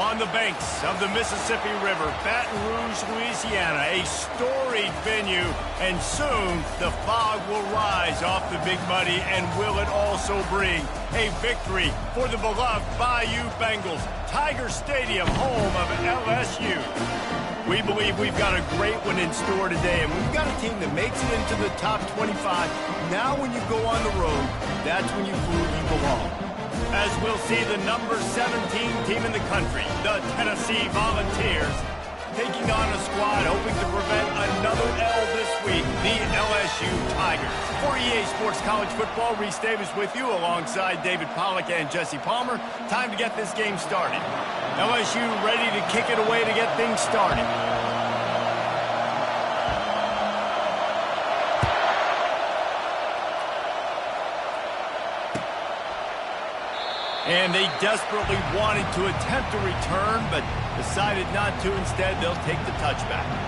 On the banks of the Mississippi River, Baton Rouge, Louisiana, a storied venue, and soon the fog will rise off the Big Muddy, and will it also bring a victory for the beloved Bayou Bengals, Tiger Stadium, home of LSU. We believe we've got a great one in store today, and we've got a team that makes it into the top 25. Now when you go on the road, that's when you prove you belong. As we'll see the number 17 team in the country, the Tennessee Volunteers, taking on a squad hoping to prevent another L this week, the LSU Tigers. For EA Sports College Football, Reese Davis with you alongside David Pollack and Jesse Palmer. Time to get this game started. LSU ready to kick it away to get things started. And they desperately wanted to attempt a return, but decided not to. Instead, they'll take the touchback.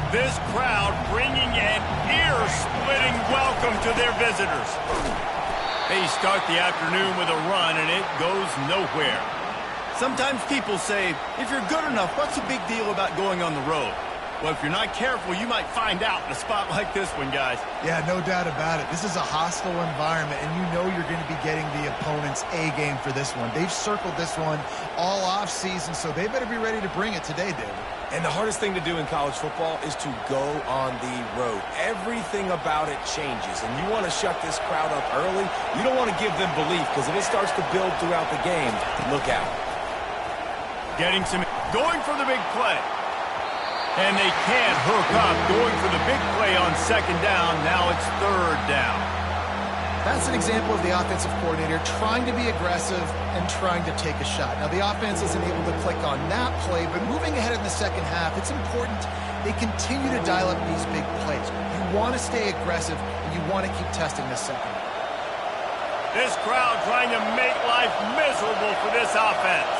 This crowd bringing an ear-splitting welcome to their visitors. They start the afternoon with a run, and it goes nowhere. Sometimes people say, if you're good enough, what's the big deal about going on the road? Well, if you're not careful, you might find out in a spot like this one, guys. Yeah, no doubt about it. This is a hostile environment, and you know you're going to be getting the opponent's A game for this one. They've circled this one all off-season, so they better be ready to bring it today, David. And the hardest thing to do in college football is to go on the road. Everything about it changes, and you want to shut this crowd up early. You don't want to give them belief, because if it starts to build throughout the game, look out. Going for the big play. And they can't hook up. Going for the big play on second down. Now it's third down. That's an example of the offensive coordinator trying to be aggressive and trying to take a shot. Now, the offense isn't able to click on that play, but moving ahead in the second half, it's important they continue to dial up these big plays. You want to stay aggressive, and you want to keep testing this second. This crowd trying to make life miserable for this offense.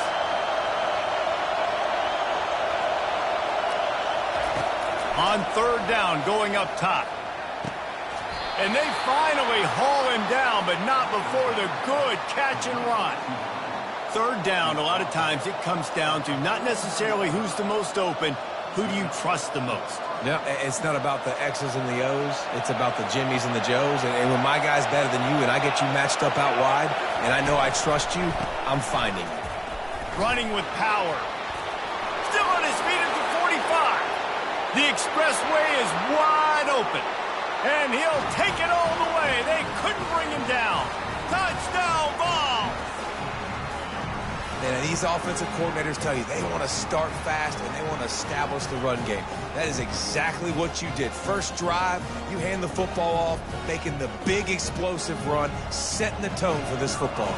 On third down, going up top. And they finally haul him down, but not before the good catch and run. Third down, a lot of times it comes down to not necessarily who's the most open, who do you trust the most? No, it's not about the X's and the O's. It's about the Jimmys and the Joes. And when my guy's better than you and I get you matched up out wide, and I know I trust you, I'm finding you. Running with power. Still on his feet at the 45. The expressway is wide open. And he'll take it all the way. They couldn't bring him down. Touchdown ball. And these offensive coordinators tell you they want to start fast and they want to establish the run game. That is exactly what you did. First drive, you hand the football off, making the big explosive run, setting the tone for this football.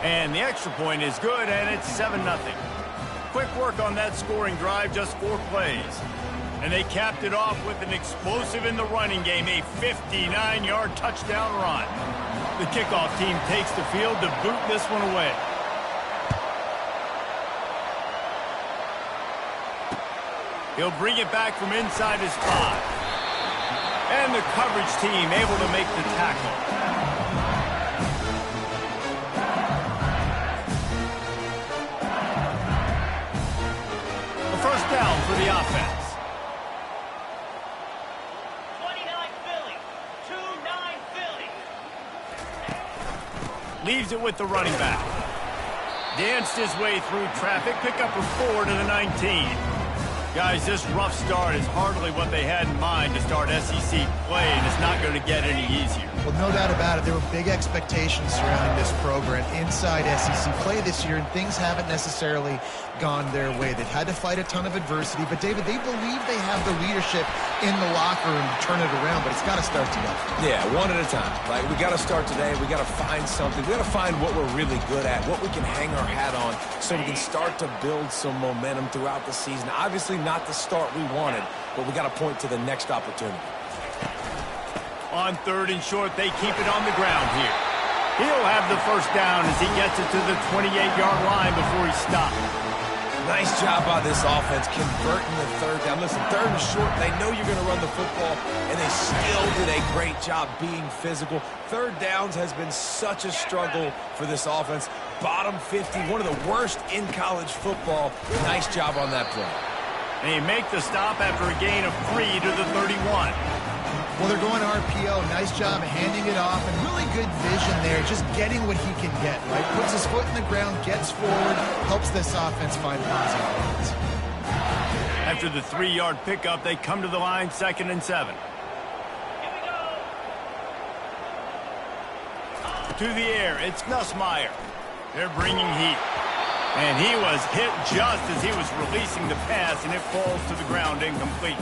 And the extra point is good, and it's 7-0. Quick work on that scoring drive, just 4 plays. And they capped it off with an explosive in the running game, a 59-yard touchdown run. The kickoff team takes the field to boot this one away. He'll bring it back from inside his 5. And the coverage team able to make the tackle. First down for the offense. 29 Philly. 2-9 Philly. Leaves it with the running back. Danced his way through traffic. Pick up a 4 to the 19. Guys, this rough start is hardly what they had in mind to start SEC play, and it's not going to get any easier. Well, no doubt about it. There were big expectations surrounding this program inside SEC play this year, and things haven't necessarily gone their way. They've had to fight a ton of adversity, but, David, they believe they have the leadership in the locker room to turn it around, but it's got to start today. Yeah, one at a time, right? We got to start today. We got to find something. We got to find what we're really good at, what we can hang our hat on, so we can start to build some momentum throughout the season. Obviously, not the start we wanted, but we got to point to the next opportunity. On 3rd and short, they keep it on the ground here. He'll have the first down as he gets it to the 28-yard line before he stops. Nice job by this offense converting the 3rd down. Listen, 3rd and short, they know you're going to run the football, and they still did a great job being physical. 3rd downs has been such a struggle for this offense. Bottom 50, one of the worst in college football. Nice job on that play. They make the stop after a gain of 3 to the 31. Well, they're going RPO. Nice job handing it off, and really good vision there, just getting what he can get, right? Puts his foot in the ground, gets forward, helps this offense find positive points. After the 3-yard pickup, they come to the line, 2nd and 7. To the air, it's Nussmeier. They're bringing heat. And he was hit just as he was releasing the pass, and it falls to the ground incomplete.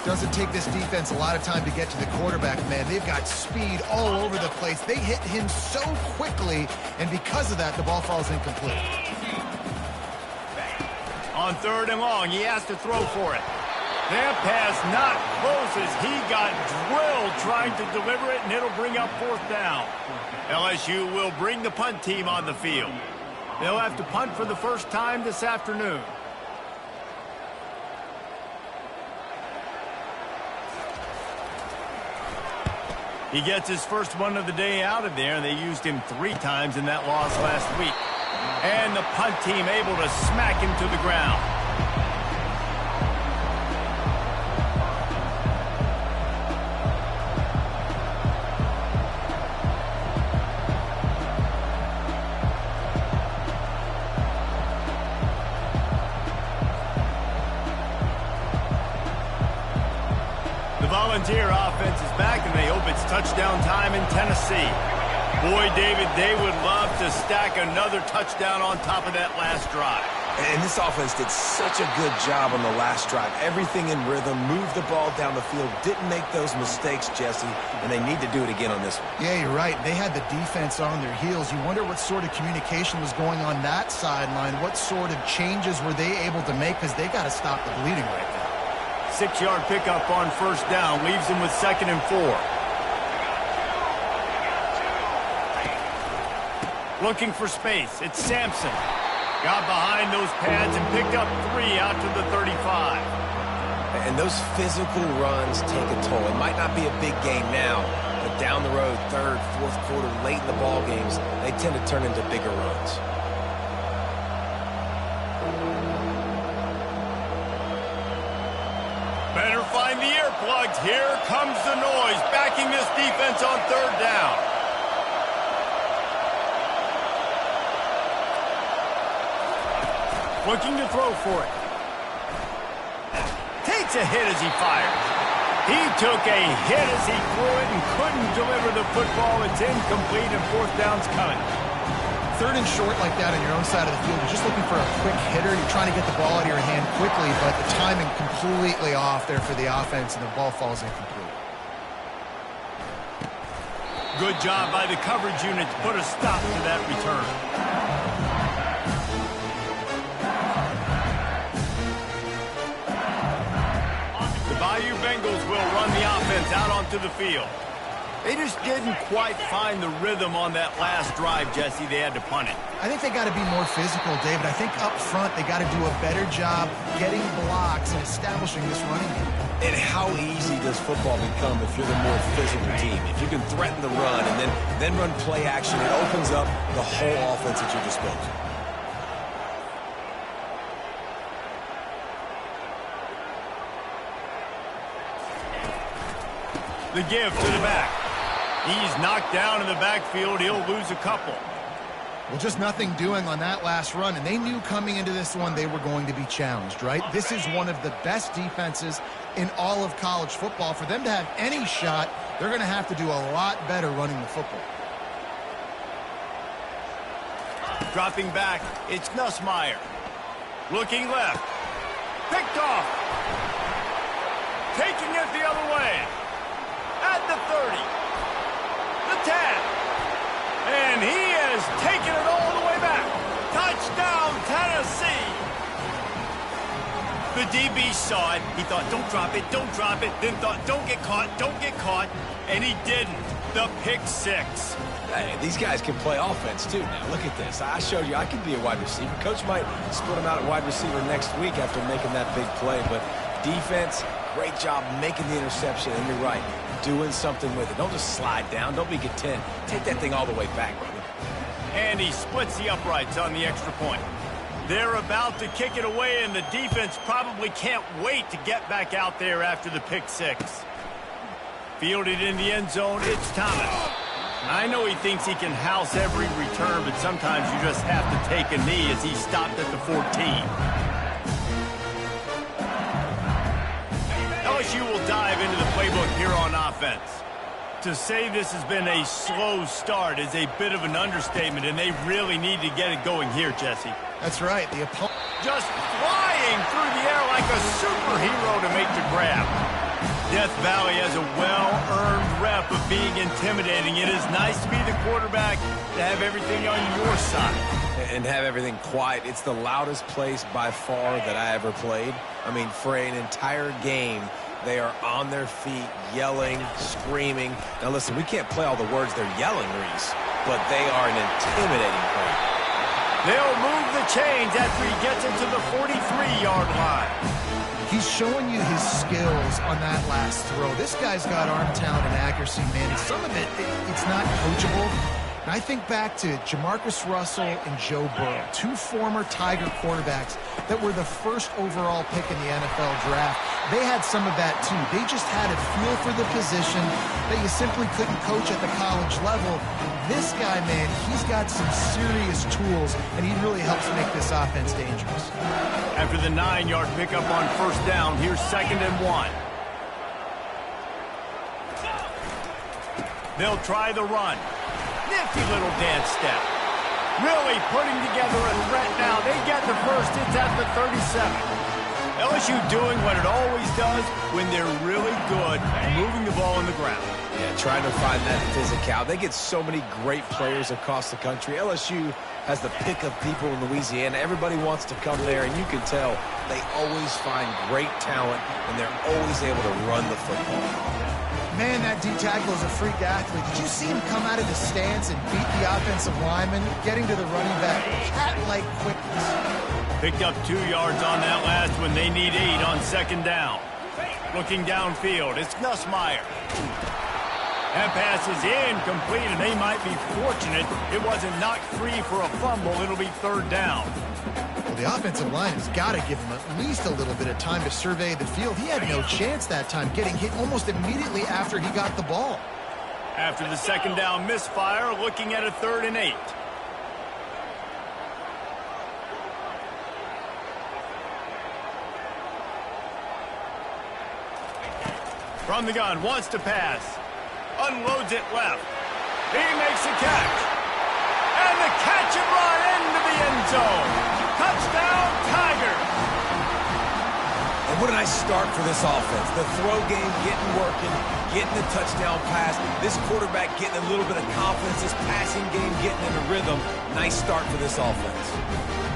Doesn't take this defense a lot of time to get to the quarterback, man. They've got speed all over the place. They hit him so quickly, and because of that, the ball falls incomplete. On 3rd and long, he has to throw for it. That pass not close as he got drilled trying to deliver it, and it'll bring up 4th down. LSU will bring the punt team on the field. They'll have to punt for the first time this afternoon. He gets his first one of the day out of there, and they used him 3 times in that loss last week. And the punt team able to smack him to the ground. The Volunteer offense is back, and they hope it's touchdown time in Tennessee. Boy, David, they would love to stack another touchdown on top of that last drive. And this offense did such a good job on the last drive. Everything in rhythm, moved the ball down the field, didn't make those mistakes, Jesse, and they need to do it again on this one. Yeah, you're right. They had the defense on their heels. You wonder what sort of communication was going on that sideline. What sort of changes were they able to make, because they got to stop the bleeding right now. 6-yard pickup on 1st down leaves him with 2nd and 4. Looking for space. It's Sampson. Got behind those pads and picked up 3 out to the 35. And those physical runs take a toll. It might not be a big game now, but down the road, 3rd, 4th quarter, late in the ball games, they tend to turn into bigger runs. Better find the earplugs. Here comes the noise, backing this defense on 3rd down. Looking to throw for it. Takes a hit as he fires. He took a hit as he threw it and couldn't deliver the football. It's incomplete, and 4th down's coming. 3rd and short like that on your own side of the field, you're just looking for a quick hitter. You're trying to get the ball out of your hand quickly, but the timing completely off there for the offense, and the ball falls incomplete. Good job by the coverage unit to put a stop to that return. The Bayou Bengals will run the offense out onto the field. They just didn't quite find the rhythm on that last drive, Jesse. They had to punt it. I think they got to be more physical, David. I think up front they got to do a better job getting blocks and establishing this running game. And how easy does football become if you're the more physical team? If you can threaten the run and then run play action, it opens up the whole offense at your disposal. The give to the back. He's knocked down in the backfield. He'll lose a couple. Well, just nothing doing on that last run, and they knew coming into this one they were going to be challenged, right? This is one of the best defenses in all of college football. For them to have any shot, they're going to have to do a lot better running the football. Dropping back, it's Nussmeier. Looking left. Picked off. Taking it the other way. At the 30. The 10. And he has taken it all the way back. Touchdown, Tennessee. The DB saw it. He thought, don't drop it, don't drop it. Then thought, don't get caught, don't get caught. And he didn't. The pick six. Hey, these guys can play offense, too, now. Look at this. I showed you I can be a wide receiver. Coach might split him out at wide receiver next week after making that big play. But defense, great job making the interception. And you're right, doing something with it. Don't just slide down. Don't be content. Take that thing all the way back, brother. And he splits the uprights on the extra point. They're about to kick it away, and the defense probably can't wait to get back out there after the pick six. Fielded in the end zone, it's Thomas. I know he thinks he can house every return, but sometimes you just have to take a knee as he stopped at the 14. LSU will dive into the playbook here on offense. To say this has been a slow start is a bit of an understatement, and they really need to get it going here, Jesse. That's right. The opponent Just flying through the air like a superhero to make the grab. Death Valley has a well-earned rep of being intimidating. It is nice to be the quarterback, to have everything on your side. And have everything quiet. It's the loudest place by far that I ever played. I mean, for an entire game, they are on their feet, yelling, screaming. Now, listen, we can't play all the words they're yelling, Reese, but they are an intimidating play. They'll move the chains after he gets into the 43-yard line. He's showing you his skills on that last throw. This guy's got arm talent and accuracy, man. And some of it's not coachable. And I think back to Jamarcus Russell and Joe Burrow, two former Tiger quarterbacks that were the first overall pick in the NFL draft. They had some of that, too. They just had a feel for the position that you simply couldn't coach at the college level. This guy, man, he's got some serious tools, and he really helps make this offense dangerous. After the 9-yard pickup on first down, here's 2nd and 1. They'll try the run. Nifty little dance step. Really putting together a threat now. They get the first. It's at the 37. LSU doing what it always does when they're really good, moving the ball on the ground. Yeah, trying to find that physicality. They get so many great players across the country. LSU has the pick of people in Louisiana. Everybody wants to come there, and you can tell they always find great talent, and they're always able to run the football. Man, that D-tackle is a freak athlete. Did you see him come out of the stance and beat the offensive lineman, getting to the running back? Cat-like quickness. Picked up 2 yards on that last one. They need 8 on 2nd down. Looking downfield, it's Nussmeier. That pass is incomplete, and they might be fortunate it wasn't knocked free for a fumble. It'll be 3rd down. Well, the offensive line has got to give him at least a little bit of time to survey the field. He had no chance that time, getting hit almost immediately after he got the ball. After the 2nd down misfire, looking at a 3rd and 8. From the gun, wants to pass. Unloads it left. He makes a catch. And the catch and run into the end zone. Touchdown, Tigers. And what a nice start for this offense. The throw game getting working, getting the touchdown pass. This quarterback getting a little bit of confidence. This passing game getting in a rhythm. Nice start for this offense.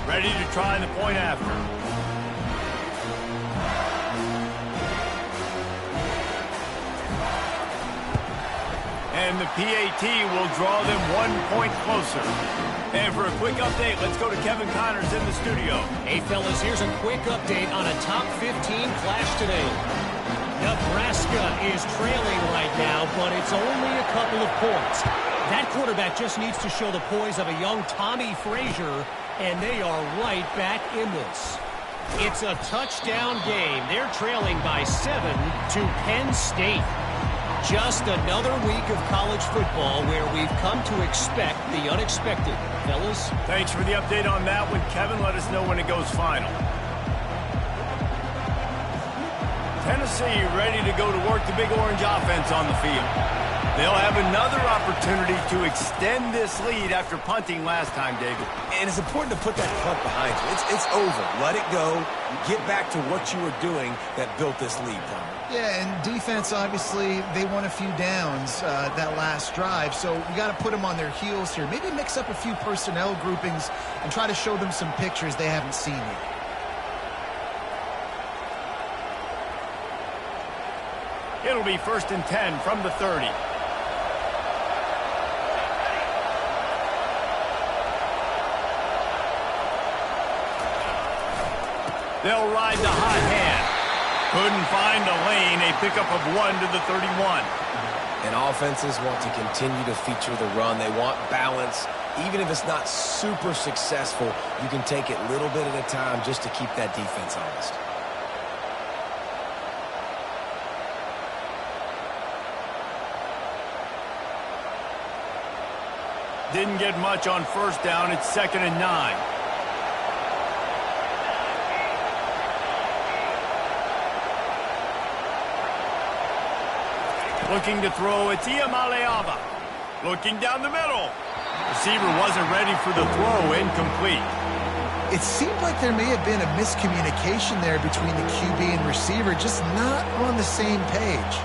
Ready to try the point after. And the PAT will draw them 1 point closer. And for a quick update, let's go to Kevin Connors in the studio. Hey, fellas, here's a quick update on a top 15 clash today. Nebraska is trailing right now, but it's only a couple of points. That quarterback just needs to show the poise of a young Tommy Frazier, and they are right back in this. It's a touchdown game. They're trailing by 7 to Penn State. Just another week of college football where we've come to expect the unexpected. Fellas? Thanks for the update on that one, Kevin. Let us know when it goes final. Tennessee ready to go to work the Big Orange offense on the field. They'll have another opportunity to extend this lead after punting last time, David. And it's important to put that punt behind you. It's over. Let it go. Get back to what you were doing that built this lead, Tom. Yeah, and defense, obviously, they won a few downs that last drive, so we got to put them on their heels here. Maybe mix up a few personnel groupings and try to show them some pictures they haven't seen yet. It'll be 1st and 10 from the 30. They'll ride the hot hand. Couldn't find a lane. A pickup of 1 to the 31. And offenses want to continue to feature the run. They want balance. Even if it's not super successful, you can take it little bit at a time just to keep that defense honest. Didn't get much on 1st down. It's 2nd and 9. Looking to throw, it's Iamaleava. Looking down the middle. Receiver wasn't ready for the throw, incomplete. It seemed like there may have been a miscommunication there between the QB and receiver, just not on the same page.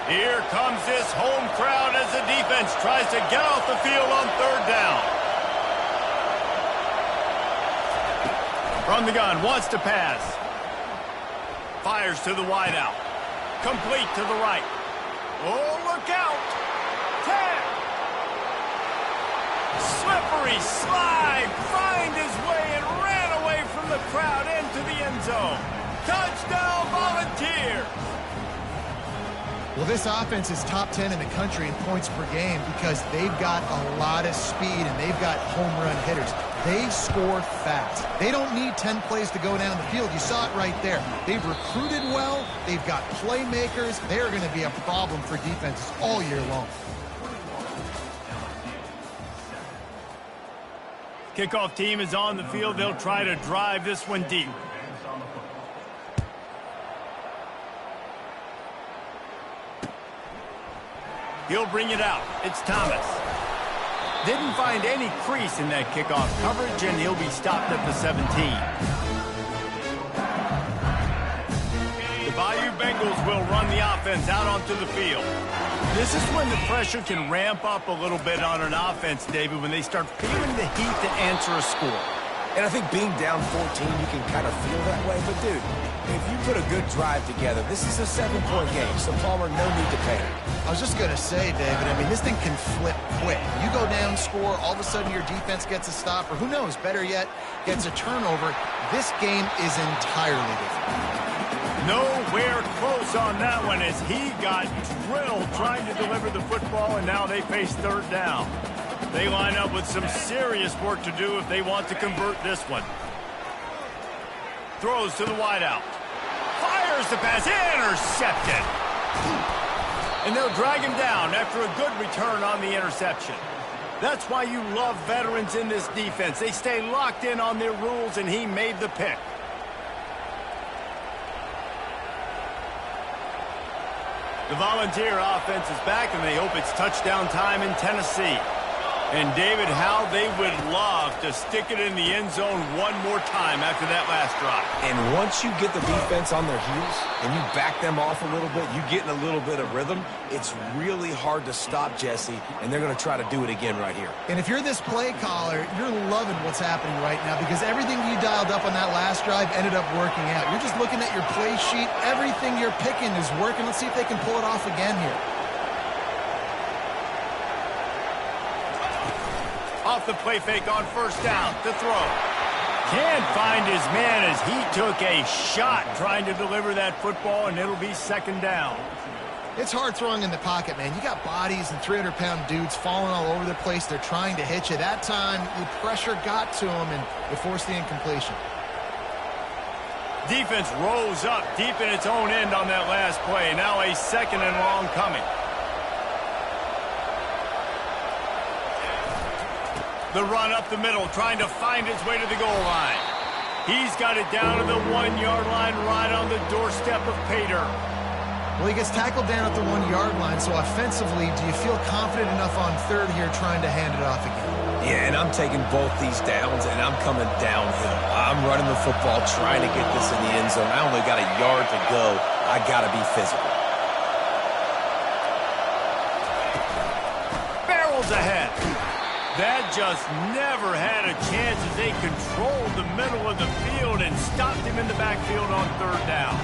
Here comes this home crowd as the defense tries to get off the field on 3rd down. From the gun, wants to pass. Fires to the wideout. Complete to the right. Oh, look out. 10. Slippery slide. Find his way and ran away from the crowd into the end zone. Touchdown, Volunteers. Well, this offense is top 10 in the country in points per game because they've got a lot of speed and they've got home run hitters. They score fast. They don't need 10 plays to go down the field. You saw it right there. They've recruited well. They've got playmakers. They're going to be a problem for defenses all year long. Kickoff team is on the field. They'll try to drive this one deep. He'll bring it out. It's Thomas. Didn't find any crease in that kickoff coverage, and he'll be stopped at the 17. The Bayou Bengals will run the offense out onto the field. This is when the pressure can ramp up a little bit on an offense, David, when they start feeling the heat to answer a score. And I think being down 14, you can kind of feel that way. But, dude, if you put a good drive together, this is a 7-point game, so Palmer, no need to panic. I was just going to say, David, I mean, this thing can flip quick. You go down, score, all of a sudden your defense gets a stop, or who knows, better yet, gets a turnover. This game is entirely different. Nowhere close on that one as he got drilled trying to deliver the football, and now they face 3rd down. They line up with some serious work to do if they want to convert this one. Throws to the wideout. Fires the pass. Intercepted. And they'll drag him down after a good return on the interception. That's why you love veterans in this defense. They stay locked in on their rules, and he made the pick. The Volunteer offense is back, and they hope it's touchdown time in Tennessee. And, David, how they would love to stick it in the end zone one more time after that last drive. And once you get the defense on their heels and you back them off a little bit, you get in a little bit of rhythm, it's really hard to stop Jesse, and they're going to try to do it again right here. And if you're this play caller, you're loving what's happening right now because everything you dialed up on that last drive ended up working out. You're just looking at your play sheet. Everything you're picking is working. Let's see if they can pull it off again here. Off the play fake on 1st down to throw. Can't find his man as he took a shot trying to deliver that football, and it'll be 2nd down. It's hard throwing in the pocket, man. You got bodies and 300-pound dudes falling all over the place. They're trying to hit you. That time, the pressure got to him, and it forced the incompletion. Defense rose up deep in its own end on that last play. Now a 2nd and long coming. The run up the middle, trying to find its way to the goal line. He's got it down to the 1-yard line, right on the doorstep of Pater. Well, he gets tackled down at the 1-yard line, so offensively, do you feel confident enough on 3rd here trying to hand it off again? Yeah, and I'm taking both these downs, and I'm coming downhill. I'm running the football, trying to get this in the end zone. I only got a yard to go. I got to be physical. miles ahead. That just never had a chance as they controlled the middle of the field and stopped him in the backfield on third down.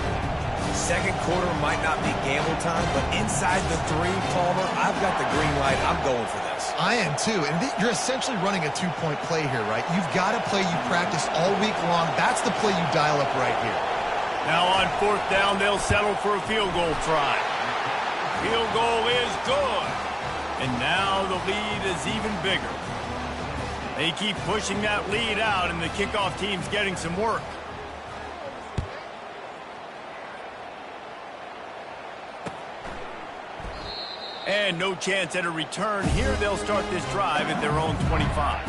Second quarter might not be gamble time, but inside the 3, Palmer, I've got the green light. I'm going for this. I am too, and you're essentially running a 2-point play here, right? You've got a play you practice all week long. That's the play you dial up right here. Now on fourth down, they'll settle for a field goal try. Field goal is good. And now the lead is even bigger. They keep pushing that lead out, and the kickoff team's getting some work. And no chance at a return. Here they'll start this drive at their own 25.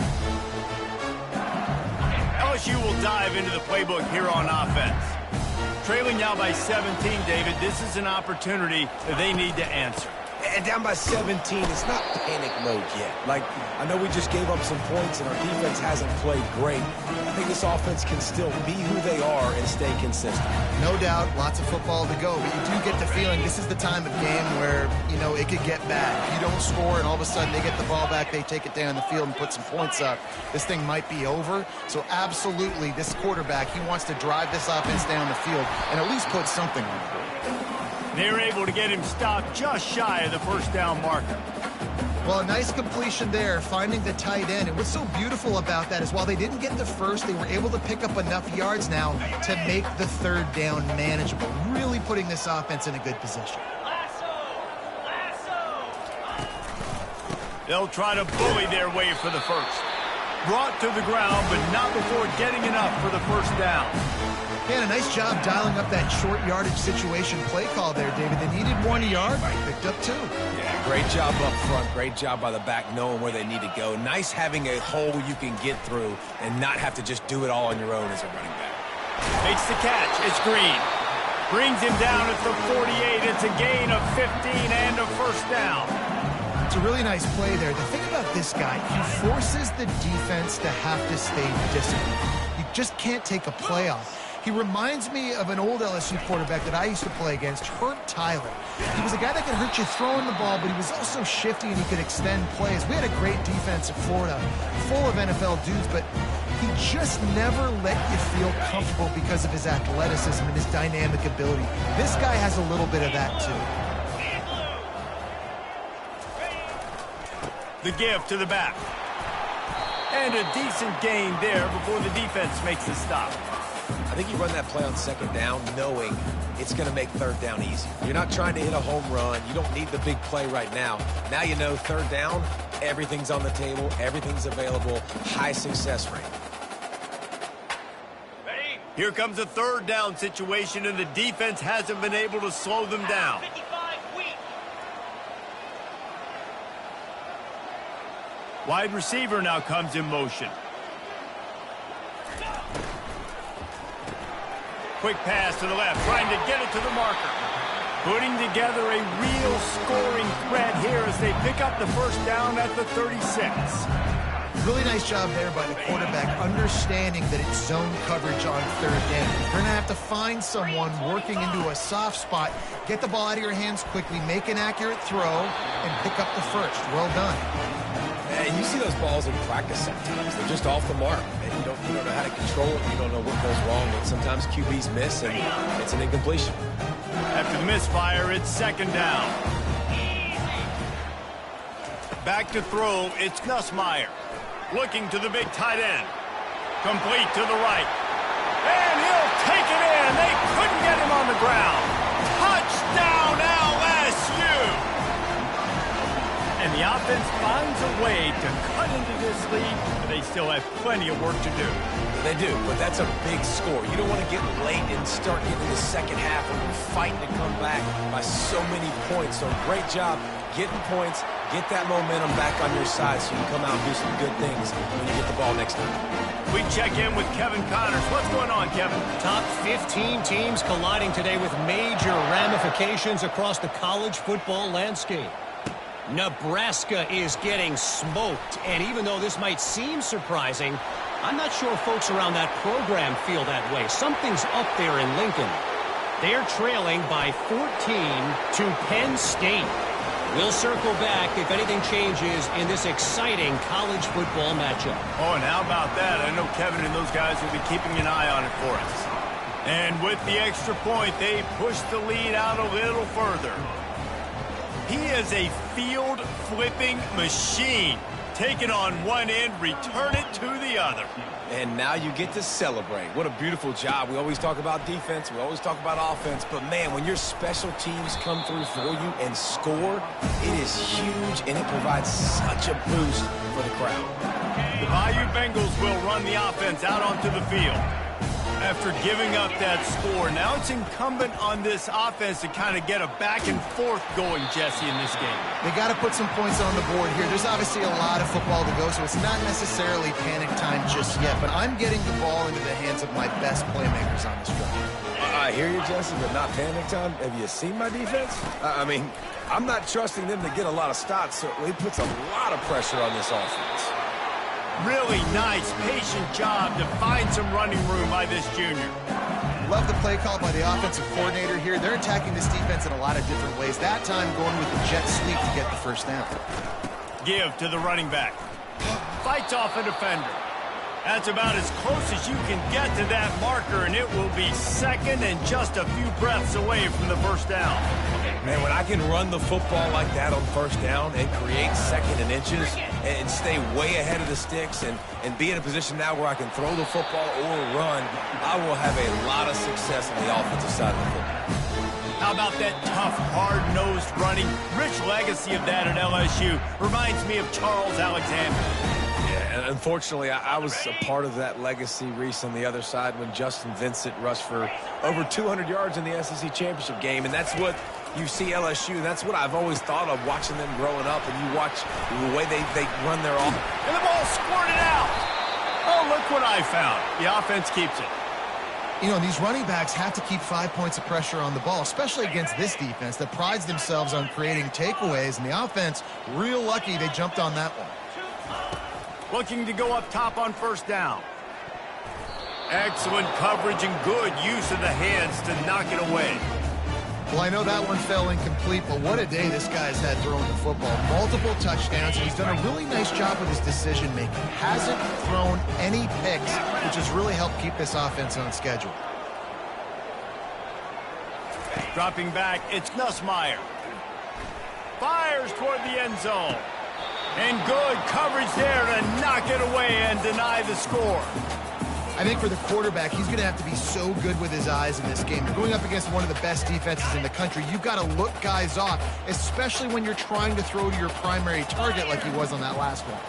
LSU will dive into the playbook here on offense. Trailing now by 17, David. This is an opportunity that they need to answer. And down by 17, it's not panic mode yet. Like, I know we just gave up some points and our defense hasn't played great. I think this offense can still be who they are and stay consistent. No doubt, lots of football to go, but you do get the feeling this is the time of game where, you know, it could get bad. If you don't score and all of a sudden they get the ball back, they take it down the field and put some points up, this thing might be over. So absolutely, this quarterback, he wants to drive this offense down the field and at least put something on the board. They're able to get him stopped just shy of the first down marker. Well, a nice completion there, finding the tight end. And what's so beautiful about that is while they didn't get the first, they were able to pick up enough yards now to make the third down manageable, really putting this offense in a good position. They'll try to bully their way for the first. Brought to the ground, but not before getting enough for the first down. Man, a nice job dialing up that short yardage situation play call there, David. They needed 1 yard, picked up 2. Yeah, great job up front. Great job by the back knowing where they need to go. Nice having a hole you can get through and not have to just do it all on your own as a running back. Makes the catch. It's Green. Brings him down at the 48. It's a gain of 15 and a first down. It's a really nice play there. The thing about this guy, he forces the defense to have to stay disciplined. You just can't take a play off. He reminds me of an old LSU quarterback that I used to play against, Herb Tyler. He was a guy that could hurt you throwing the ball, but he was also shifty and he could extend plays. We had a great defense at Florida, full of NFL dudes, but he just never let you feel comfortable because of his athleticism and his dynamic ability. This guy has a little bit of that too. The give to the back. And a decent gain there before the defense makes the stop. I think you run that play on second down knowing it's going to make third down easy. You're not trying to hit a home run. You don't need the big play right now. Now you know third down, everything's on the table, everything's available, high success rate. Ready? Here comes a third down situation, and the defense hasn't been able to slow them down. 55 weak. Wide receiver now comes in motion. Quick pass to the left, trying to get it to the marker. Putting together a real scoring threat here as they pick up the first down at the 36. Really nice job there by the quarterback, understanding that it's zone coverage on third down. You're going to have to find someone working into a soft spot, get the ball out of your hands quickly, make an accurate throw, and pick up the first. Well done. And you see those balls in practice sometimes. They're just off the mark. And you don't know how to control it. You don't know what goes wrong. And sometimes QBs miss, and it's an incompletion. After the misfire, it's second down. Back to throw, it's Nussmeier. Looking to the big tight end. Complete to the right. And he'll take it in. They couldn't get him on the ground. Touchdown, LSU! And the offense finds a way to cut into this lead, but they still have plenty of work to do. They do, but that's a big score. You don't want to get late and start getting the second half when you're fighting to come back by so many points. So great job getting points, get that momentum back on your side so you can come out and do some good things when you get the ball next time. We check in with Kevin Connors. What's going on, Kevin? Top 15 teams colliding today with major ramifications across the college football landscape. Nebraska is getting smoked, and even though this might seem surprising, I'm not sure folks around that program feel that way. Something's up there in Lincoln. They're trailing by 14 to Penn State. We'll circle back if anything changes in this exciting college football matchup. Oh, and how about that? I know Kevin and those guys will be keeping an eye on it for us. And with the extra point, they push the lead out a little further. He is a field-flipping machine. Take it on one end, return it to the other. And now you get to celebrate. What a beautiful job. We always talk about defense. We always talk about offense. But, man, when your special teams come through for you and score, it is huge, and it provides such a boost for the crowd. The Bayou Bengals will run the offense out onto the field. After giving up that score, now it's incumbent on this offense to kind of get a back and forth going, Jesse, in this game. They got to put some points on the board here. There's obviously a lot of football to go, so it's not necessarily panic time just yet, but I'm getting the ball into the hands of my best playmakers on this drive. I hear you, Jesse, but not panic time. Have you seen my defense? I mean, I'm not trusting them to get a lot of stops, so it puts a lot of pressure on this offense. Really nice, patient job to find some running room by this junior. Love the play call by the offensive coordinator here. They're attacking this defense in a lot of different ways. That time going with the jet sweep to get the first down. Give to the running back. Fights off a defender. That's about as close as you can get to that marker, and it will be second and just a few breaths away from the first down. Man, when I can run the football like that on first down and create second and inches and stay way ahead of the sticks and be in a position now where I can throw the football or run, I will have a lot of success on the offensive side of the football. How about that tough, hard-nosed running? Rich legacy of that at LSU. Reminds me of Charles Alexander. Yeah, and unfortunately, I was a part of that legacy, Reese, on the other side when Justin Vincent rushed for over 200 yards in the SEC championship game, and that's what you see LSU. That's what I've always thought of watching them growing up, and you watch the way they run their offense. And the ball squirted out. Oh, look what I found. The offense keeps it. You know, these running backs have to keep 5 points of pressure on the ball, especially against this defense that prides themselves on creating takeaways, and the offense, real lucky they jumped on that one. Looking to go up top on first down. Excellent coverage and good use of the hands to knock it away. Well, I know that one fell incomplete, but what a day this guy's had throwing the football. Multiple touchdowns, and he's done a really nice job with his decision-making. Hasn't thrown any picks, which has really helped keep this offense on schedule. Dropping back, it's Nussmeier. Fires toward the end zone. And good coverage there to knock it away and deny the score. I think for the quarterback, he's going to have to be so good with his eyes in this game. You're going up against one of the best defenses in the country. You've got to look guys off, especially when you're trying to throw to your primary target like he was on that last one.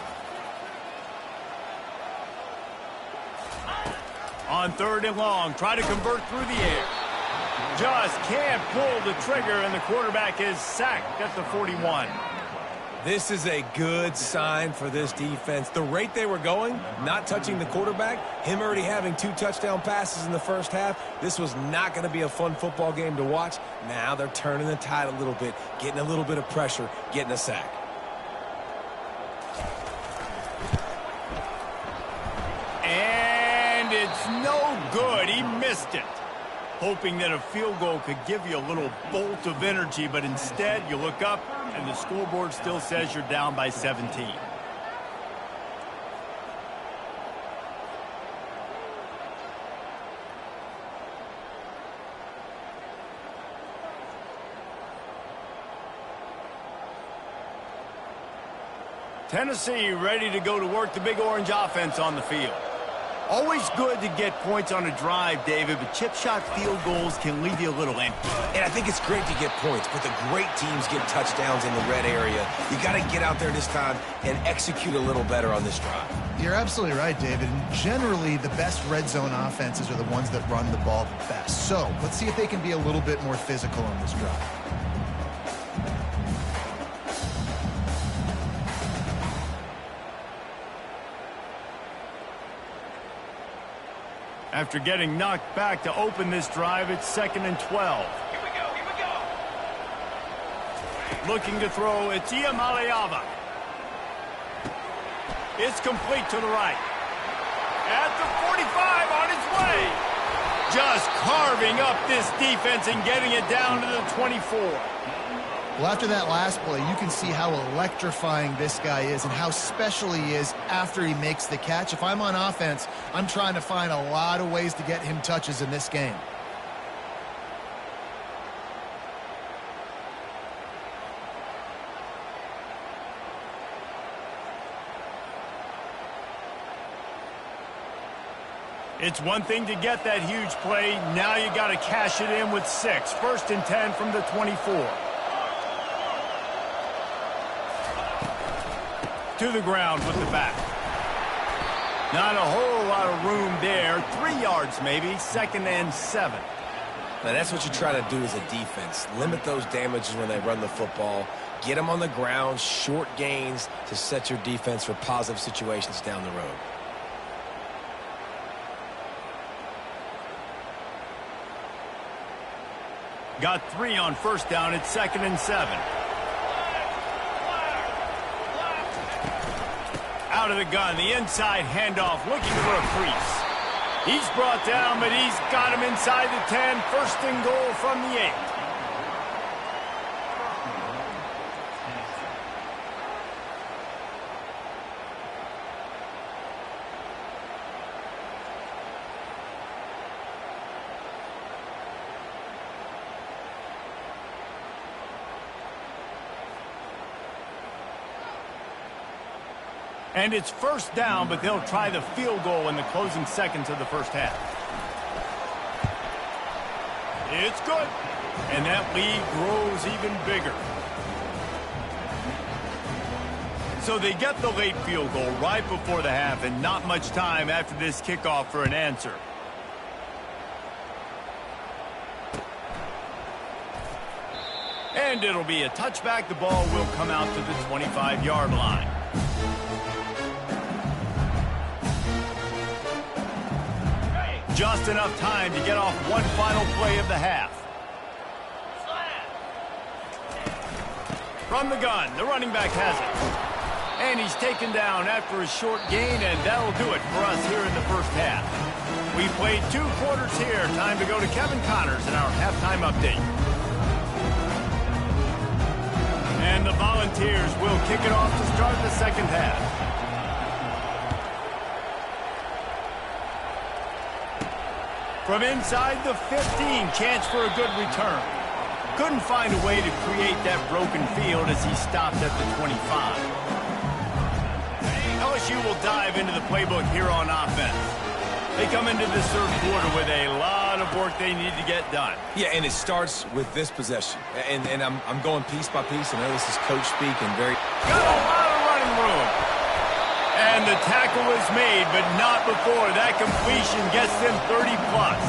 On third and long, try to convert through the air. Just can't pull the trigger, and the quarterback is sacked at the 41. This is a good sign for this defense. The rate they were going, not touching the quarterback, him already having 2 touchdown passes in the first half, this was not going to be a fun football game to watch. Now they're turning the tide a little bit, getting a little bit of pressure, getting a sack. And it's no good. He missed it. Hoping that a field goal could give you a little bolt of energy, but instead you look up and the scoreboard still says you're down by 17. Tennessee ready to go to work the Big Orange offense on the field. Always good to get points on a drive, David, but chip shot field goals can leave you a little empty. And I think it's great to get points, but the great teams get touchdowns in the red area. You got to get out there this time and execute a little better on this drive. You're absolutely right, David. And generally, the best red zone offenses are the ones that run the ball the best. So let's see if they can be a little bit more physical on this drive. After getting knocked back to open this drive, it's 2nd and 12. Here we go. Looking to throw, it's Iamaleava. It's complete to the right. At the 45 on its way. Just carving up this defense and getting it down to the 24. Well, after that last play, you can see how electrifying this guy is and how special he is after he makes the catch. If I'm on offense, I'm trying to find a lot of ways to get him touches in this game. It's one thing to get that huge play. Now you got to cash it in with 6. 1st and 10 from the 24. To the ground with the back. Not a whole lot of room there. 3 yards maybe. 2nd and 7. Now that's what you try to do as a defense. Limit those damages when they run the football. Get them on the ground. Short gains to set your defense for positive situations down the road. Got 3 on 1st down. It's 2nd and 7. Out of the gun, the inside handoff, looking for a crease. He's brought down, but he's got him inside the 10. 1st and goal from the 8. And it's 1st down, but they'll try the field goal in the closing seconds of the 1st half. It's good. And that lead grows even bigger. So they get the late field goal right before the half, and not much time after this kickoff for an answer. And it'll be a touchback. The ball will come out to the 25-yard line. Just enough time to get off one final play of the half. From the gun, the running back has it. And he's taken down after a short gain, and that'll do it for us here in the 1st half. We played 2 quarters here. Time to go to Kevin Connors in our halftime update. And the Volunteers will kick it off to start the 2nd half. From inside the 15, chance for a good return. Couldn't find a way to create that broken field as he stopped at the 25. LSU will dive into the playbook here on offense. They come into this 3rd quarter with a lot of work they need to get done. Yeah, and it starts with this possession. And I'm going piece by piece. I know this is coach speak and very... Got a lot of running room. And the tackle is made, but not before that completion gets them 30-plus.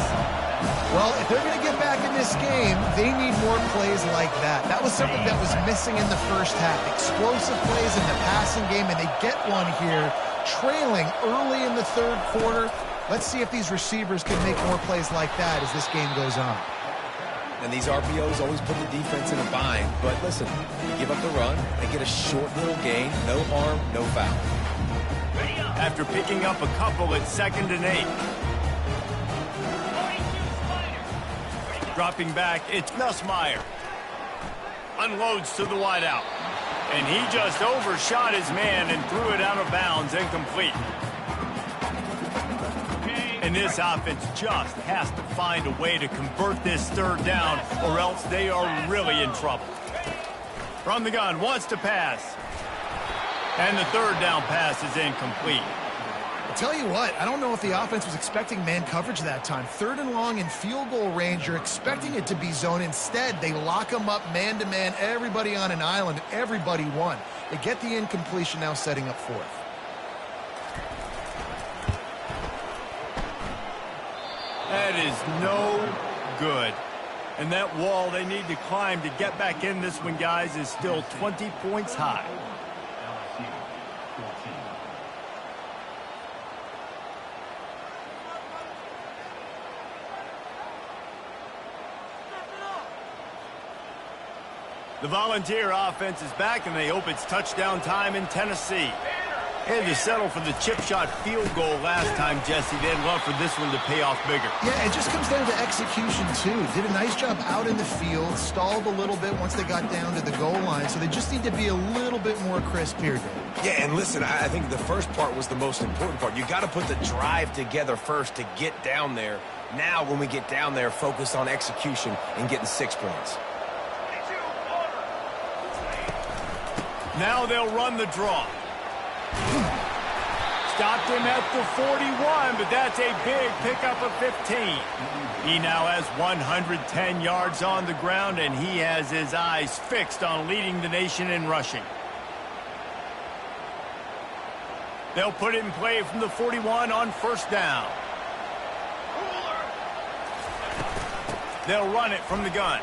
Well, if they're going to get back in this game, they need more plays like that. That was something that was missing in the 1st half. Explosive plays in the passing game, and they get one here, trailing early in the 3rd quarter. Let's see if these receivers can make more plays like that as this game goes on. And these RPOs always put the defense in a bind. But listen, you give up the run, they get a short little gain, no harm, no foul. After picking up a couple at 2nd and 8. Dropping back, it's Nussmeier. Unloads to the wideout. And he just overshot his man and threw it out of bounds, incomplete. And this offense just has to find a way to convert this 3rd down, or else they are really in trouble. From the gun, wants to pass. And the 3rd down pass is incomplete. I'll tell you what, I don't know if the offense was expecting man coverage that time. 3rd and long in field goal range, you're expecting it to be zone. Instead, they lock them up man-to-man, everybody on an island, and everybody won. They get the incompletion, now setting up 4th. That is no good. And that wall they need to climb to get back in this one, guys, is still 20 points high. The Volunteer offense is back, and they hope it's touchdown time in Tennessee. Had to settle for the chip shot field goal last time, Jesse. They'd love for this one to pay off bigger. Yeah, it just comes down to execution, too. Did a nice job out in the field, stalled a little bit once they got down to the goal line, so they just need to be a little bit more crisp here, Dave. Yeah, and listen, I think the first part was the most important part. You got to put the drive together first to get down there. Now, when we get down there, focus on execution and getting 6 points. Now they'll run the draw. Stopped him at the 41, but that's a big pickup of 15. He now has 110 yards on the ground, and he has his eyes fixed on leading the nation in rushing. They'll put it in play from the 41 on first down. They'll run it from the gun.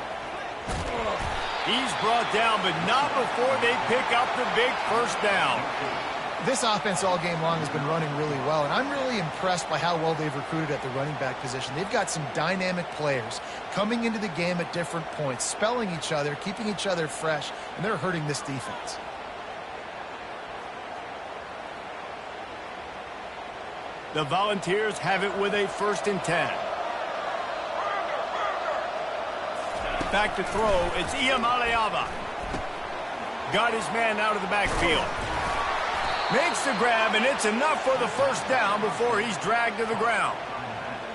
He's brought down, but not before they pick up the big first down. This offense all game long has been running really well, and I'm really impressed by how well they've recruited at the running back position. They've got some dynamic players coming into the game at different points, spelling each other, keeping each other fresh, and they're hurting this defense. The Volunteers have it with a 1st and 10. Back to throw, it's Iamaleava. Got his man out of the backfield. Makes the grab, and it's enough for the first down before he's dragged to the ground.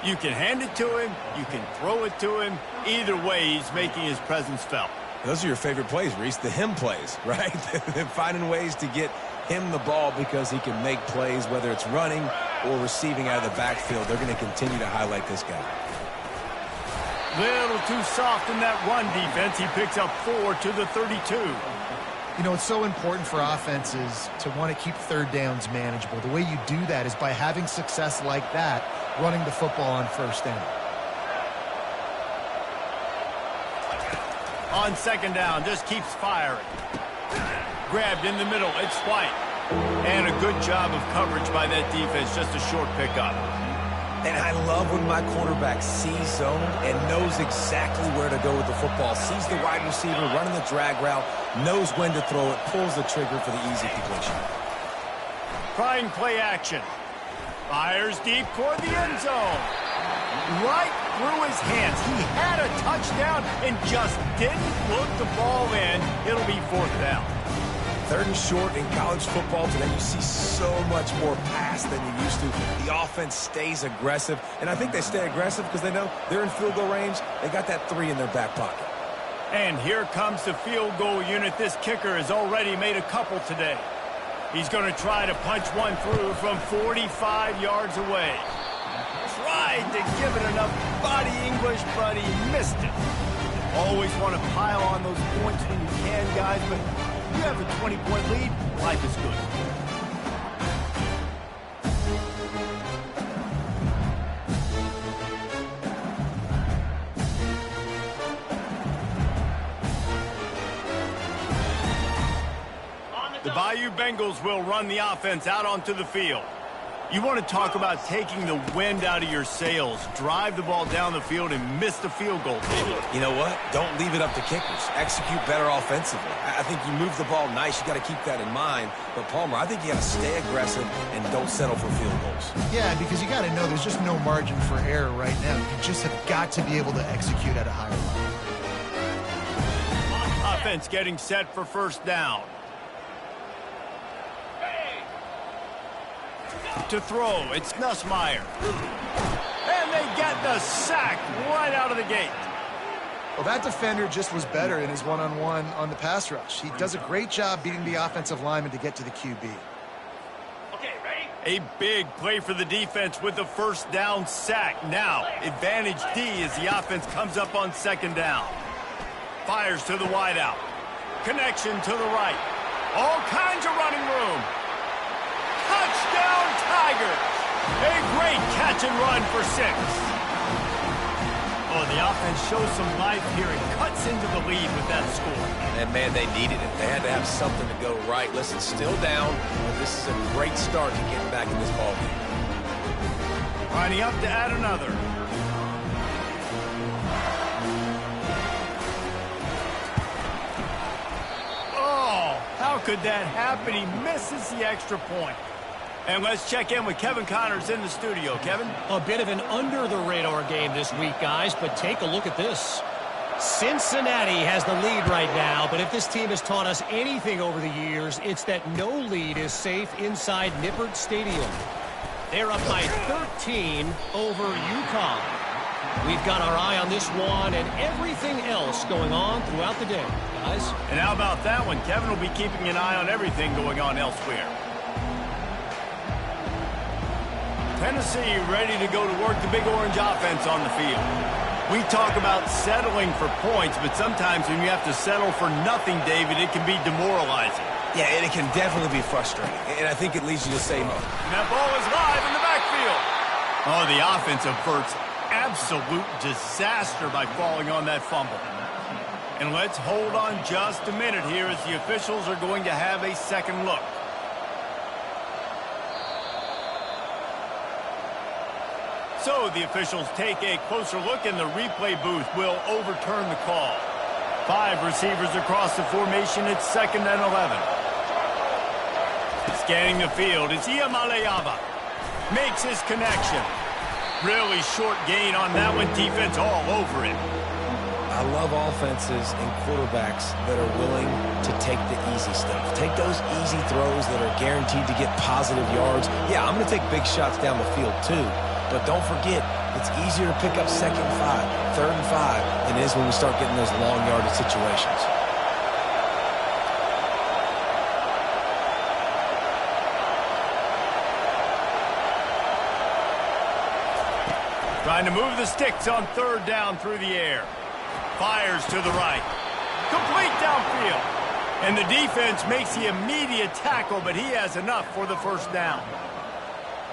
You can hand it to him, you can throw it to him. Either way, he's making his presence felt. Those are your favorite plays, Reese, the him plays, right? Finding ways to get him the ball because he can make plays, whether it's running or receiving out of the backfield. They're going to continue to highlight this guy. Little too soft in that run defense. He picks up 4 to the 32. You know, it's so important for offenses to want to keep third downs manageable. The way you do that is by having success like that, running the football on first down. On second down, just keeps firing. Grabbed in the middle, it's White. And a good job of coverage by that defense, just a short pickup. And I love when my quarterback sees zone and knows exactly where to go with the football. Sees the wide receiver running the drag route, knows when to throw it, pulls the trigger for the easy completion. Trying play action. Fires deep toward the end zone. Right through his hands. He had a touchdown and just didn't look the ball in. It'll be 4th down. 3rd and short in college football today. You see so much more pass than you used to. The offense stays aggressive, and I think they stay aggressive because they know they're in field goal range. They got that 3 in their back pocket. And here comes the field goal unit. This kicker has already made a couple today. He's going to try to punch one through from 45 yards away. Tried to give it enough body English, but he missed it. Always want to pile on those points when you can, guys, but you have a 20-point lead, life is good. The Bayou Bengals will run the offense out onto the field. You want to talk about taking the wind out of your sails. Drive the ball down the field and miss the field goal. You know what? Don't leave it up to kickers. Execute better offensively. I think you move the ball nice. You got to keep that in mind. But, Palmer, I think you got to stay aggressive and don't settle for field goals. Yeah, because you got to know there's just no margin for error right now. You just have got to be able to execute at a higher level. Offense getting set for first down. To throw, it's Nussmeier. And they get the sack right out of the gate. Well, that defender just was better in his one-on-one on the pass rush. He does a great job beating the offensive lineman to get to the QB. Okay, ready? A big play for the defense with the first down sack. Now, advantage D as the offense comes up on second down. Fires to the wideout. Connection to the right. All kinds of running room. Touchdown Tigers! A great catch and run for 6. Oh, the offense shows some life here and cuts into the lead with that score. And, man, they needed it. They had to have something to go right. Listen, still down, but this is a great start to getting back in this ballgame. Lining up to add another. Oh, how could that happen? He misses the extra point. And let's check in with Kevin Connors in the studio. Kevin? A bit of an under-the-radar game this week, guys, but take a look at this. Cincinnati has the lead right now, but if this team has taught us anything over the years, it's that no lead is safe inside Nippert Stadium. They're up by 13 over UConn. We've got our eye on this one and everything else going on throughout the day, guys. And how about that one? Kevin will be keeping an eye on everything going on elsewhere. Tennessee ready to go to work the Big Orange offense on the field. We talk about settling for points, but sometimes when you have to settle for nothing, David, it can be demoralizing. Yeah, and it can definitely be frustrating. And I think it leads you to say no. And that ball is live in the backfield. Oh, the offense averts absolute disaster by falling on that fumble. And let's hold on just a minute here as the officials are going to have a second look. So the officials take a closer look, and the replay booth will overturn the call. 5 receivers across the formation. It's 2nd and 11. Scanning the field, it's Iamaleava. Makes his connection. Really short gain on that one. Defense all over it. I love offenses and quarterbacks that are willing to take the easy stuff. Take those easy throws that are guaranteed to get positive yards. Yeah, I'm going to take big shots down the field too. But don't forget, it's easier to pick up 2nd and 5, 3rd and 5 than it is when we start getting those long yardage situations. Trying to move the sticks on 3rd down through the air. Fires to the right. Complete downfield. And the defense makes the immediate tackle, but he has enough for the 1st down.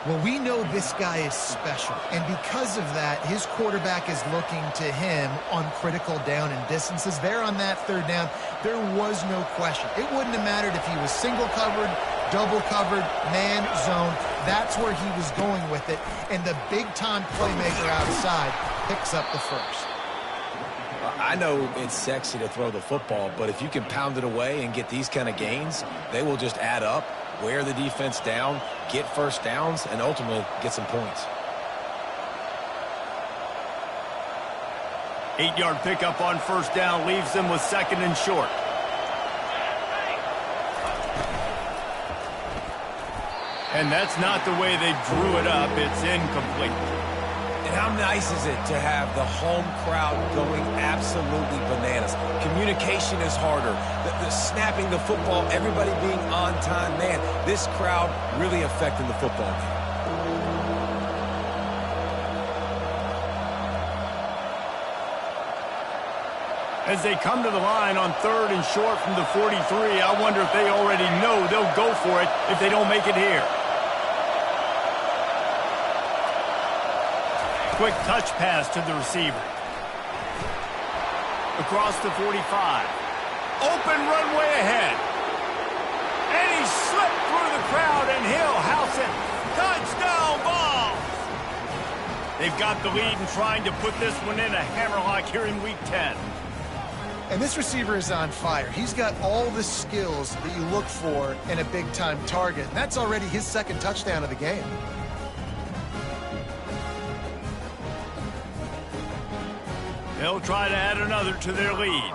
Well, we know this guy is special, and because of that, his quarterback is looking to him on critical down and distances. There on that 3rd down, there was no question. It wouldn't have mattered if he was single covered, double covered, man, zone. That's where he was going with it, and the big-time playmaker outside picks up the 1st. I know it's sexy to throw the football, but if you can pound it away and get these kind of gains, they will just add up, wear the defense down, get 1st downs, and ultimately get some points. 8-yard pickup on 1st down leaves them with 2nd and short. And that's not the way they drew it up. It's incomplete. And how nice is it to have the home crowd going absolutely bananas? Communication is harder. The snapping the football, everybody being on time. Man, this crowd really affecting the football game. As they come to the line on 3rd and short from the 43, I wonder if they already know they'll go for it if they don't make it here. Quick touch pass to the receiver. Across the 45. Open runway ahead. And he slipped through the crowd, and he'll house it. Touchdown ball! They've got the lead and trying to put this one in a hammerlock here in Week 10. And this receiver is on fire. He's got all the skills that you look for in a big-time target. And that's already his 2nd touchdown of the game. They'll try to add another to their lead.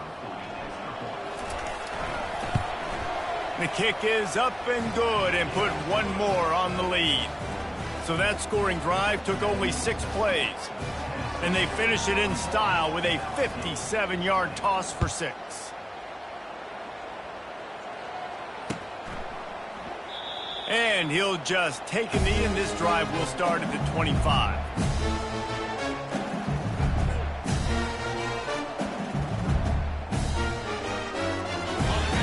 The kick is up and good and put one more on the lead. So that scoring drive took only 6 plays. And they finish it in style with a 57-yard toss for 6. And he'll just take a knee, and this drive will start at the 25.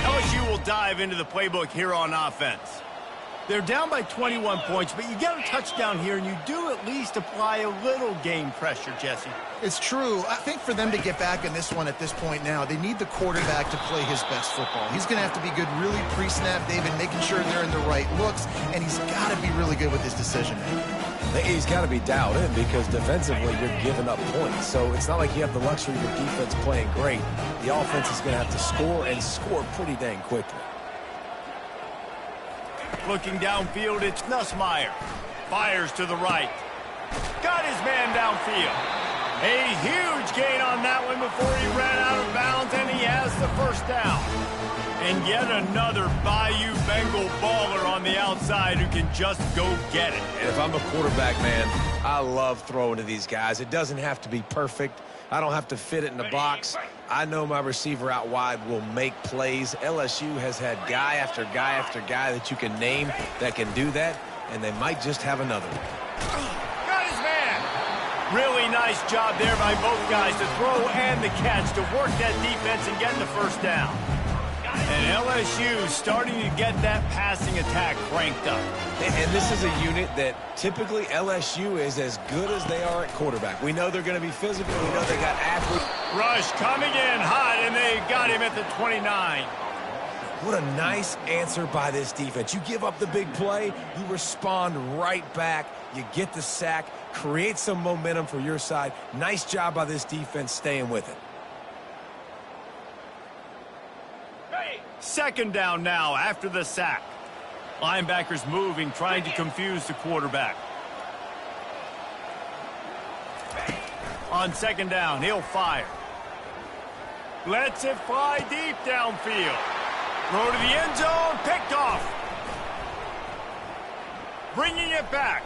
LSU will dive into the playbook here on offense. They're down by 21 points, but you get a touchdown here, and you do at least apply a little game pressure, Jesse. It's true. I think for them to get back in this one at this point now, they need the quarterback to play his best football. He's going to have to be good really pre-snap, David, making sure they're in the right looks, and he's got to be really good with his decision-making. He's got to be dialed in because defensively you're giving up points. So it's not like you have the luxury of your defense playing great. The offense is going to have to score and score pretty dang quickly. Looking downfield, it's Nussmeier. Fires to the right. Got his man downfield. A huge gain on that one before he ran out of bounds, and he has the first down. And yet another Bayou Bengal baller on the outside who can just go get it. And if I'm a quarterback, man, I love throwing to these guys. It doesn't have to be perfect. I don't have to fit it in the box. I know my receiver out wide will make plays. LSU has had guy after guy after guy that you can name that can do that, and they might just have another one. Got his man. Really nice job there by both guys to throw and the catch to work that defense and get the first down. And LSU starting to get that passing attack cranked up. And this is a unit that typically LSU is as good as they are at quarterback. We know they're going to be physical. We know they got athletes. Rush coming in hot, and they got him at the 29. What a nice answer by this defense. You give up the big play, you respond right back, you get the sack, create some momentum for your side. Nice job by this defense staying with it. Second down now after the sack. Linebackers moving, trying to confuse the quarterback. On second down, he'll fire. Lets it fly deep downfield. Throw to the end zone, picked off. Bringing it back.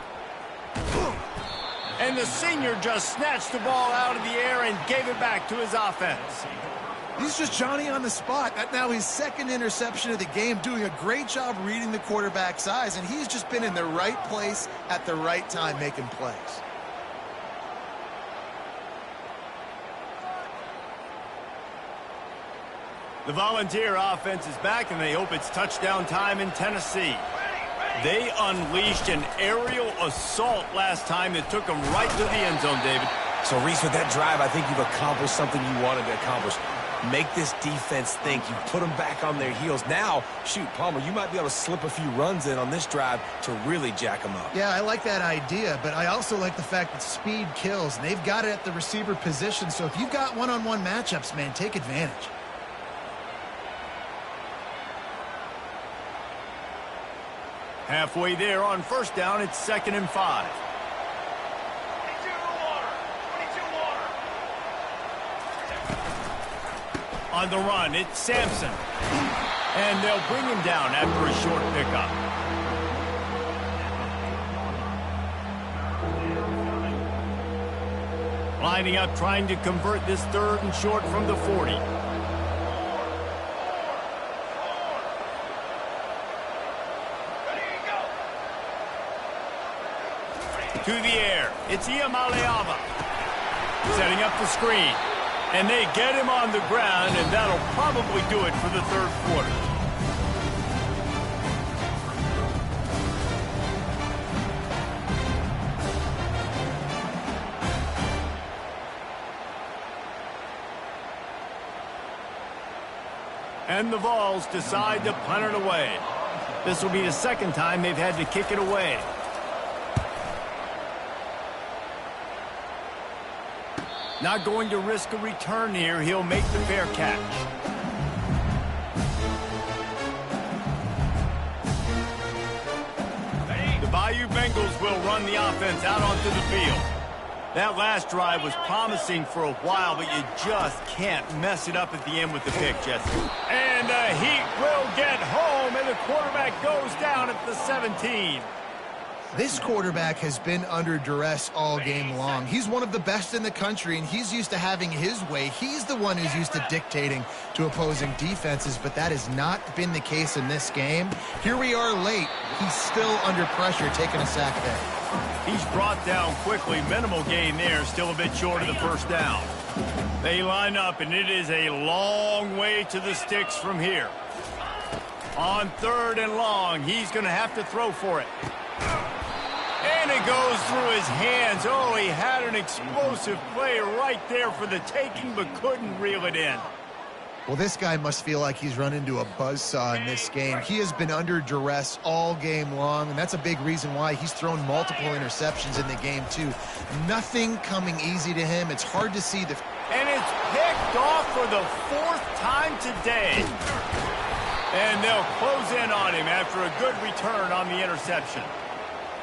And the senior just snatched the ball out of the air and gave it back to his offense. He's just Johnny on the spot. That's now his second interception of the game, doing a great job reading the quarterback's eyes, and he's just been in the right place at the right time making plays. The Volunteer offense is back, and they hope it's touchdown time in Tennessee. They unleashed an aerial assault last time that took them right to the end zone, David. So, Reese, with that drive, I think you've accomplished something you wanted to accomplish. Make this defense think. You put them back on their heels. Now, shoot, Palmer, you might be able to slip a few runs in on this drive to really jack them up. Yeah, I like that idea, but I also like the fact that speed kills. And they've got it at the receiver position, so if you've got one-on-one matchups, man, take advantage. Halfway there on first down, it's 2nd and 5. On the run, it's Sampson. And they'll bring him down after a short pickup. Lining up, trying to convert this 3rd and short from the 40. To the air, it's Iamaleava. Setting up the screen. And they get him on the ground, and that'll probably do it for the 3rd quarter. And the Vols decide to punt it away. This will be the 2nd time they've had to kick it away. Not going to risk a return here. He'll make the fair catch. The Bayou Bengals will run the offense out onto the field. That last drive was promising for a while, but you just can't mess it up at the end with the pick, Jesse. And the Heat will get home, and the quarterback goes down at the 17. This quarterback has been under duress all game long. He's one of the best in the country, and he's used to having his way. He's the one who's used to dictating to opposing defenses, but that has not been the case in this game. Here we are late. He's still under pressure, taking a sack there. He's brought down quickly. Minimal gain there, still a bit short of the first down. They line up, and it is a long way to the sticks from here. On 3rd and long, he's going to have to throw for it. And it goes through his hands. Oh, he had an explosive play right there for the taking, but couldn't reel it in. Well, this guy must feel like he's run into a buzzsaw in this game. He has been under duress all game long, and that's a big reason why he's thrown multiple interceptions in the game, too. Nothing coming easy to him. It's hard to see the... And it's picked off for the 4th time today. And they'll close in on him after a good return on the interception.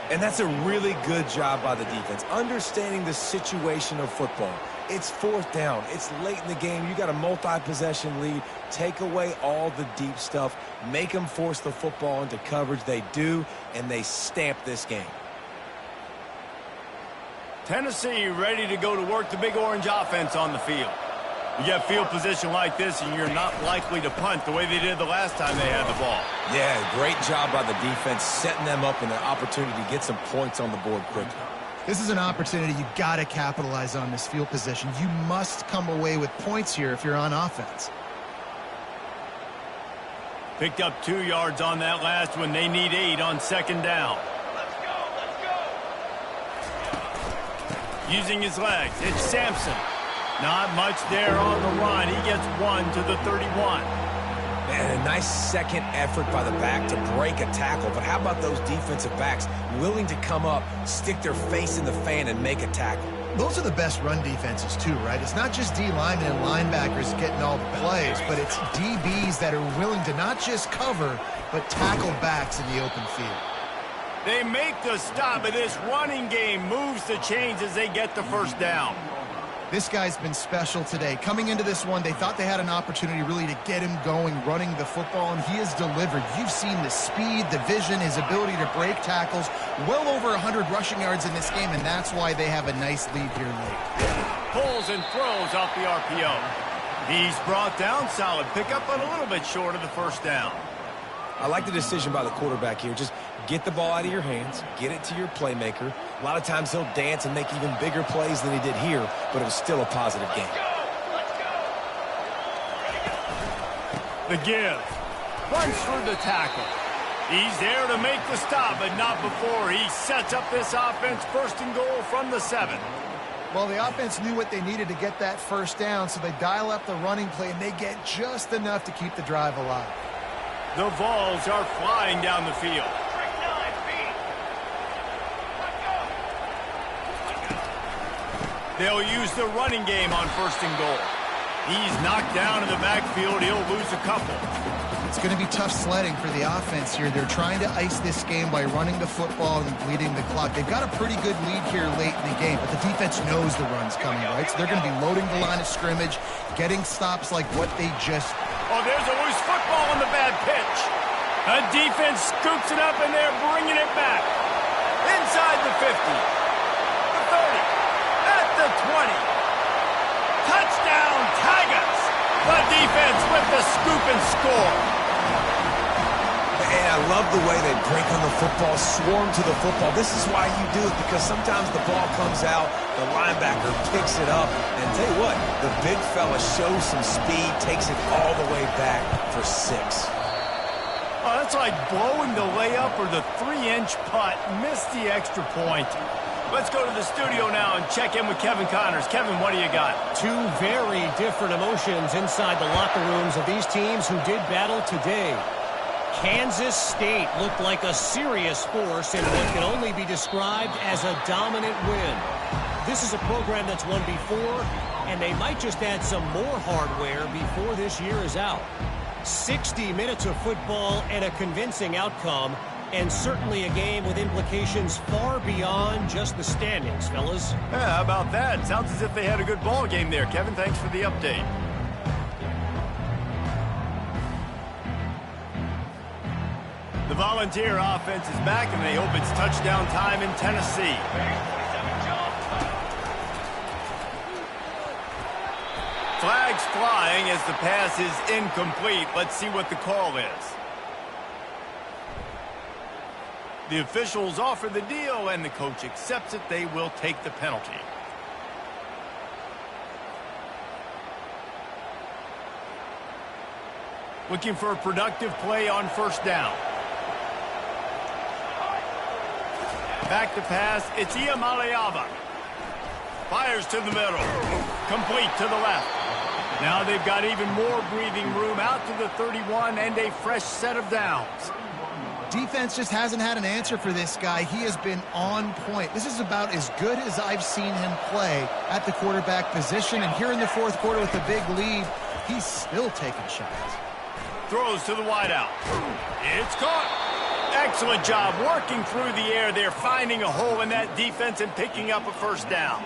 And that's a really good job by the defense, understanding the situation of football. It's fourth down. It's late in the game. You got a multi-possession lead. Take away all the deep stuff. Make them force the football into coverage. They do, and they stamp this game. Tennessee ready to go to work the Big Orange offense on the field. You get field position like this, and you're not likely to punt the way they did the last time they had the ball. Yeah, great job by the defense, setting them up in an opportunity to get some points on the board quickly. This is an opportunity you got to capitalize on this field position. You must come away with points here if you're on offense. Picked up 2 yards on that last one. They need 8 on second down. Let's go. Using his legs, it's Sampson. Not much there on the run. He gets 1 to the 31. Man, a nice second effort by the back to break a tackle. But how about those defensive backs willing to come up, stick their face in the fan, and make a tackle? Those are the best run defenses too, right? It's not just D linemen and linebackers getting all the plays, but it's DBs that are willing to not just cover, but tackle backs in the open field. They make the stop, but this running game moves the chains as they get the first down. This guy's been special today. Coming into this one, they thought they had an opportunity really to get him going, running the football, and he has delivered. You've seen the speed, the vision, his ability to break tackles. Well over 100 rushing yards in this game, and that's why they have a nice lead here late. Pulls and throws off the RPO. He's brought down, solid pickup, but a little bit short of the first down. I like the decision by the quarterback here. Just get the ball out of your hands, get it to your playmaker. A lot of times he'll dance and make even bigger plays than he did here, but it was still a positive game. Let's go. The give. Runs through the tackle. He's there to make the stop, but not before he sets up this offense first and goal from the 7. Well, the offense knew what they needed to get that first down, so they dial up the running play, and they get just enough to keep the drive alive. The Vols are flying down the field. They'll use the running game on first and goal. He's knocked down in the backfield. He'll lose a couple. It's going to be tough sledding for the offense here. They're trying to ice this game by running the football and bleeding the clock. They've got a pretty good lead here late in the game, but the defense knows the run's coming, right? So they're going to be loading the line of scrimmage, getting stops like what they just... Oh, there's a loose football on the bad pitch. A defense scoops it up, and they're bringing it back. Inside the 50. The 30. At the 20. Touchdown, Tigers. The defense with the scoop and score. And I love the way they break on the football, swarm to the football. This is why you do it, because sometimes the ball comes out, the linebacker picks it up, and tell you what, the big fella shows some speed, takes it all the way back for 6. Oh, that's like blowing the layup or the 3-inch putt. Missed the extra point. Let's go to the studio now and check in with Kevin Connors. Kevin, what do you got? 2 very different emotions inside the locker rooms of these teams who did battle today. Kansas State looked like a serious force in what can only be described as a dominant win. This is a program that's won before, and they might just add some more hardware before this year is out. 60 minutes of football and a convincing outcome, and certainly a game with implications far beyond just the standings, fellas. Yeah, how about that? Sounds as if they had a good ball game there. Kevin, thanks for the update. The Volunteer offense is back, and they hope it's touchdown time in Tennessee. Flags flying as the pass is incomplete. Let's see what the call is. The officials offer the deal, and the coach accepts it. They will take the penalty. Looking for a productive play on first down. Back to pass. It's Iamaleava. Fires to the middle. Complete to the left. Now they've got even more breathing room out to the 31 and a fresh set of downs. Defense just hasn't had an answer for this guy. He has been on point. This is about as good as I've seen him play at the quarterback position. And here in the fourth quarter with a big lead, he's still taking shots. Throws to the wideout. It's caught. Excellent job working through the air there, finding a hole in that defense and picking up a first down.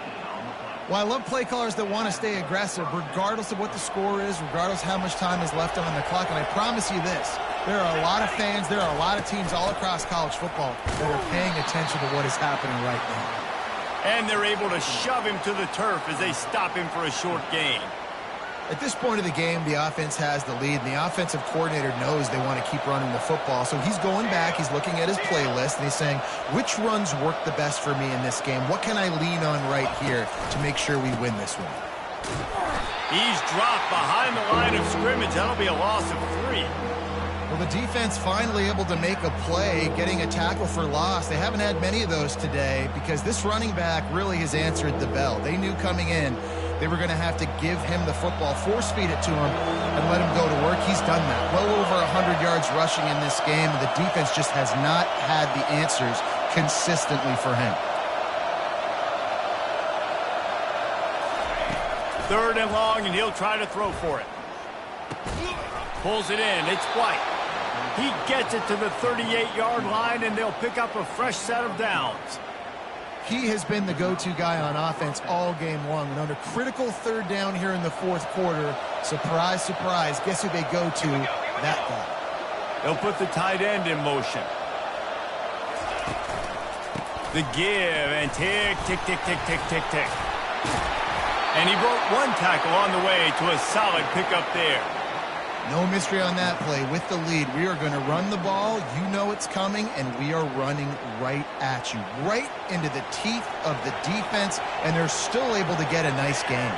Well, I love play callers that want to stay aggressive regardless of what the score is, regardless how much time is left on the clock. And I promise you this, there are a lot of fans, there are a lot of teams all across college football that are paying attention to what is happening right now. And they're able to shove him to the turf as they stop him for a short gain. At this point of the game, the offense has the lead, and the offensive coordinator knows they want to keep running the football. So he's going back, he's looking at his playlist, and he's saying, which runs work the best for me in this game? What can I lean on right here to make sure we win this one? He's dropped behind the line of scrimmage. That'll be a loss of 3. Well, the defense finally able to make a play, getting a tackle for loss. They haven't had many of those today because this running back really has answered the bell. They knew coming in they were going to have to give him the football, force feed it to him, and let him go to work. He's done that. Well over 100 yards rushing in this game. The defense just has not had the answers consistently for him. 3rd and long, and he'll try to throw for it. Pulls it in. It's White. He gets it to the 38-yard line, and they'll pick up a fresh set of downs. He has been the go-to guy on offense all game long. And on a critical 3rd down here in the 4th quarter, surprise, surprise, guess who they go to? That guy. They'll put the tight end in motion. The give, and tick, tick, tick, tick, tick, tick, tick. And he broke 1 tackle on the way to a solid pickup there. No mystery on that play. With the lead, we are going to run the ball. You know it's coming, and we are running right at you, right into the teeth of the defense, and they're still able to get a nice gain.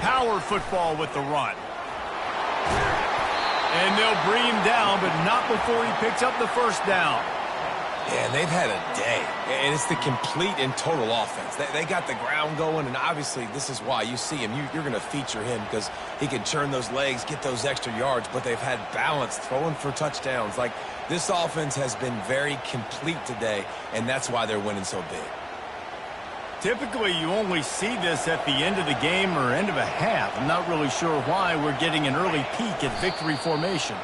Power football with the run. And they'll bring him down, but not before he picks up the first down. Yeah, they've had a day, and it's the complete and total offense. They got the ground going, and obviously this is why you see him. You're going to feature him because he can churn those legs, get those extra yards, but they've had balance, throwing for touchdowns. Like, this offense has been very complete today, and that's why they're winning so big. Typically, you only see this at the end of the game or end of a half. I'm not really sure why we're getting an early peek at victory formation.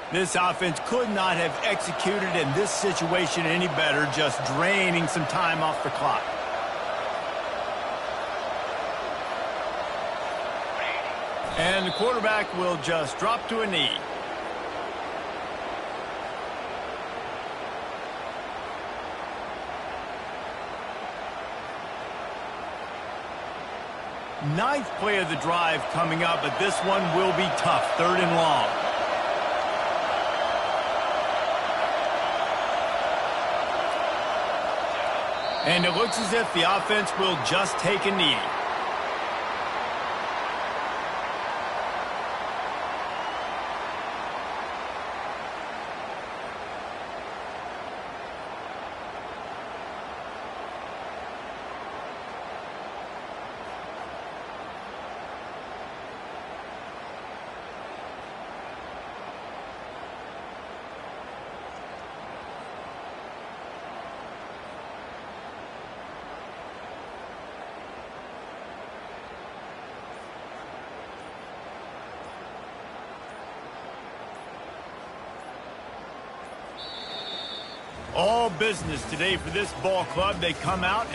This offense could not have executed in this situation any better, just draining some time off the clock. And the quarterback will just drop to a knee. Ninth play of the drive coming up, but this one will be tough. 3rd and long. And it looks as if the offense will just take a knee. All business today for this ball club. They come out